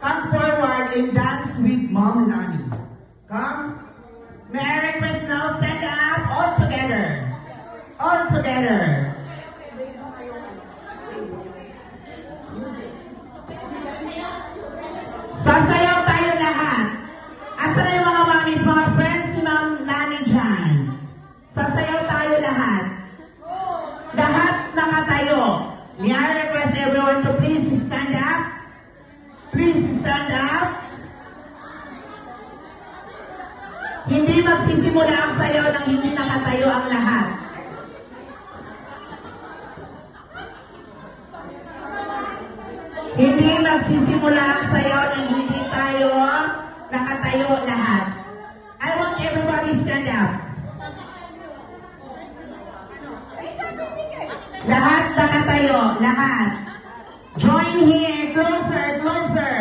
come forward and dance with Mom Nani. Come. May I request now, stand up all together. All together. Sasayaw tayo lahat. Asa na yung mga mamis, mga friends si Ma'am Nani dyan? Sasayaw tayo lahat. Lahat nakatayo. May I request everyone to please stand up? Please stand up. Hindi magsisimula ang sayaw nang hindi nakatayo ang lahat. Hindi magsisimula ang sayaw nang hindi tayo nakatayo lahat. I want everybody stand up. Lahat nakatayo, lahat. Join here, closer, closer.